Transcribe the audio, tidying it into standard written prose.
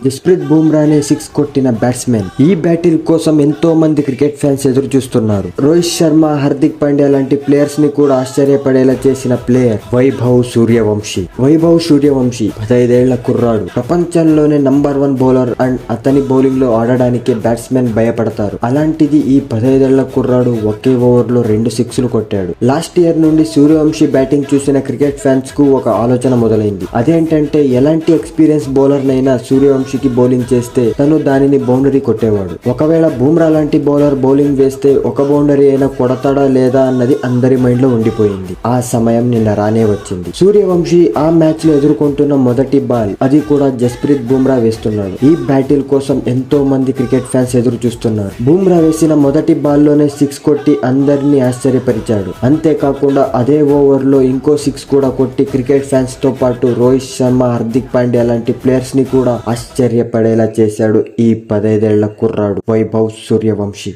జస్ప్రీత్ బుమ్రానే 6 కొట్టిన బ్యాట్స్మెన్. ఈ బ్యాటిల్ కోసం ఎంతో మంది క్రికెట్ ఫ్యాన్స్ ఎదురు చూస్తున్నారు. రోహిత్ శర్మ, హార్దిక్ పాండ్యా లాంటి ప్లేయర్స్ ని కూడా ఆశ్చర్యపడేలా చేసిన ప్లేయర్ వైభవ్ సూర్యవంశీ. 15 ఏళ్ల కుర్రాడు. ప్రపంచంలోనే నంబర్ 1 బౌలర్ అండ్ అతని బౌలింగ్ లో ఆడడానికి బ్యాట్స్మెన్ భయపడతారు. అలాంటిది ఈ 15 ఏళ్ల కుర్రాడు ఒకే ఓవర్ లో 2 సిక్స్లు కొట్టాడు. లాస్ట్ ఇయర్ నుండి సూర్యవంశీ బ్యాటింగ్ చూసిన క్రికెట్ ఫ్యాన్స్ కు ఒక ఆలోచన మొదలైంది. అదేంటంటే ఎలాంటి ఎక్స్పీరియన్స్ బౌలర్ నైనా సూర్యవంశీకి బౌలింగ్ చేస్తే తను దానిని బౌండరీ కొట్టేవాడు. ఒకవేళ బుమ్రా లాంటి బౌలర్ బౌలింగ్ వేస్తే ఒక బౌండరీ అయినా కొడతాడా లేదా అన్నది అందరి మైండ్ లో ఉండిపోయింది. ఆ సమయం నిన్న రానే వచ్చింది. సూర్యవంశీ ఆ మ్యాచ్ లో ఎదుర్కొంటున్న మొదటి బాల్ అది కూడా జస్ప్రీత్ బుమ్రా వేస్తున్నాడు. ఈ బ్యాటిల్ కోసం ఎంతో మంది క్రికెట్ ఫ్యాన్స్ ఎదురు చూస్తున్నారు. బుమ్రా వేసిన మొదటి బాల్ లోనే 6 కొట్టి అందరినీ ఆశ్చర్యపరిచాడు. అంతేకాకుండా అదే ఓవర్ లో ఇంకో 6 కూడా కొట్టి క్రికెట్ ఫ్యాన్స్ తో పాటు రోహిత్ శర్మ, హార్దిక్ పాండ్యా లాంటి ప్లేయర్స్ ని కూడా ఆశ్చర్యపడేలా చేశాడు ఈ 15 ఏళ్ల కుర్రాడు వైభవ్ సూర్యవంశీ.